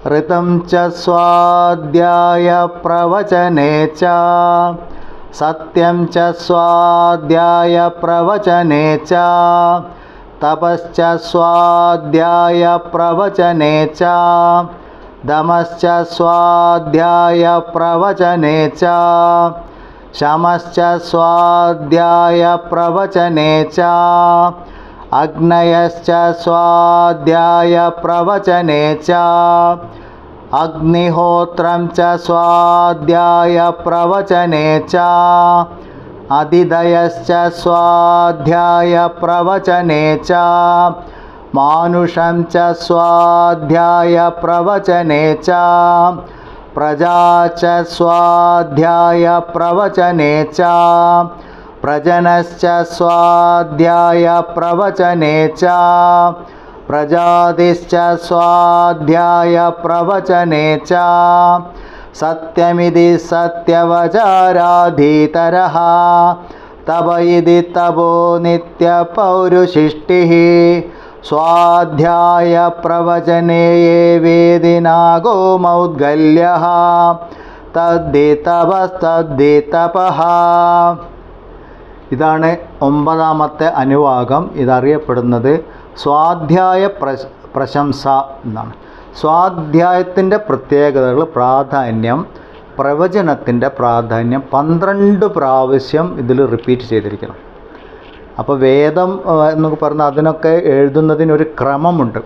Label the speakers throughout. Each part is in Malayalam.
Speaker 1: ऋतं च स्वाध्यायप्रवचने च सत्यं च स्वाध्यायप्रवचने च तपश्च स्वाध्यायप्रवचने च दमश्च स्वाध्यायप्रवचने च शमश्च स्वाध्यायप्रवचने च अग्नयश्च स्वाध्यायप्रवचने च अग्निहोत्रं च स्वाध्यायप्रवचने च अदिदयश्च स्वाध्यायप्रवचने च मानुषं च स्वाध्यायप्रवचने च प्रजा च स्वाध्यायप्रवचने च प्रजनश्च स्वाध्यायप्रवचने च प्रजातिश्च स्वाध्यायप्रवचने च सत्यमिति सत्यवचाराधीतरः तप इति तपो नित्यपौरुषिष्टिः स्वाध्यायप्रवचने ये वेदिनागो मौद्गल्यः तद्धि तपस्तद्धि तपः. ഇതാണ് 9ാമത്തെ അനുവാകം. ഇതറിയപ്പെടുന്നത് സ്വാധ്യായ പ്രശംസ എന്നാണ്. സ്വാധ്യായത്തിൻ്റെ പ്രത്യേകതകൾ, പ്രാധാന്യം, പ്രവചനത്തിൻ്റെ പ്രാധാന്യം 12 പ്രാവശ്യം ഇതിൽ റിപ്പീറ്റ് ചെയ്തിരിക്കണം. അപ്പോൾ വേദം എന്നൊക്കെ പറഞ്ഞാൽ അതിനൊക്കെ എഴുതുന്നതിനൊരു ക്രമമുണ്ട്.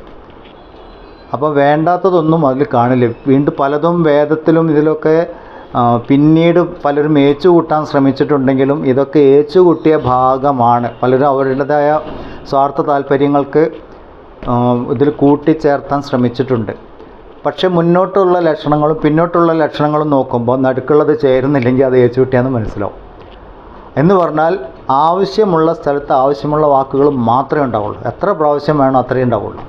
Speaker 1: അപ്പോൾ വേണ്ടാത്തതൊന്നും അതിൽ കാണില്ല. വീണ്ടും പലതും വേദത്തിലും ഇതിലൊക്കെ പിന്നീട് പലരും ഏച്ചുകൂട്ടാൻ ശ്രമിച്ചിട്ടുണ്ടെങ്കിലും ഇതൊക്കെ ഏച്ചുകൂട്ടിയ ഭാഗമാണ്. പലരും അവരുടേതായ സ്വാർത്ഥ താല്പര്യങ്ങൾക്ക് ഇതിൽ കൂട്ടിച്ചേർത്താൻ ശ്രമിച്ചിട്ടുണ്ട്. പക്ഷെ മുന്നോട്ടുള്ള ലക്ഷണങ്ങളും പിന്നോട്ടുള്ള ലക്ഷണങ്ങളും നോക്കുമ്പോൾ നടുക്കുള്ളത് ചേരുന്നില്ലെങ്കിൽ അത് ഏച്ചുകൂട്ടിയാന്ന് മനസ്സിലാവും. എന്ന് പറഞ്ഞാൽ ആവശ്യമുള്ള സ്ഥലത്ത് ആവശ്യമുള്ള വാക്കുകൾ മാത്രമേ ഉണ്ടാവുള്ളൂ. എത്ര പ്രാവശ്യം വേണോ അത്രയേ ഉണ്ടാവുള്ളൂ.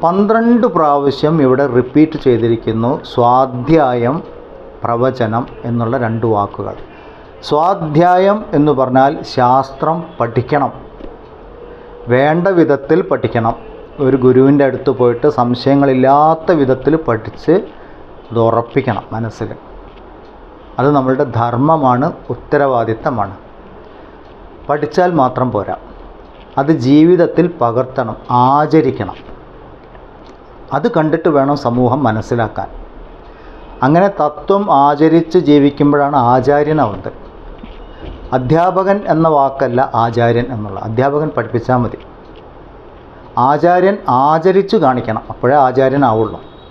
Speaker 1: 12 പ്രാവശ്യം ഇവിടെ റിപ്പീറ്റ് ചെയ്തിരിക്കുന്നു സ്വാധ്യായം, പ്രവചനം എന്നുള്ള 2 വാക്കുകൾ. സ്വാധ്യായം എന്ന് പറഞ്ഞാൽ ശാസ്ത്രം പഠിക്കണം, വേണ്ട വിധത്തിൽ പഠിക്കണം. ഒരു ഗുരുവിൻ്റെ അടുത്ത് പോയിട്ട് സംശയങ്ങളില്ലാത്ത വിധത്തിൽ പഠിച്ച് അത് ഉറപ്പിക്കണം മനസ്സിൽ. അത് നമ്മളുടെ ധർമ്മമാണ്, ഉത്തരവാദിത്തമാണ്. പഠിച്ചാൽ മാത്രം പോരാ, അത് ജീവിതത്തിൽ പകർത്തണം, ആചരിക്കണം. അത് കണ്ടിട്ട് വേണം സമൂഹം മനസ്സിലാക്കാൻ. അങ്ങനെ തത്വം ആചരിച്ച് ജീവിക്കുമ്പോഴാണ് ആചാര്യനാവുന്നത്. അധ്യാപകൻ എന്ന വാക്കല്ല ആചാര്യൻ എന്നുള്ള. അധ്യാപകൻ പഠിപ്പിച്ചാൽ മതി. ആചാര്യൻ ആചരിച്ചു കാണിക്കണം, അപ്പോഴേ ആചാര്യനാവുള്ളൂ.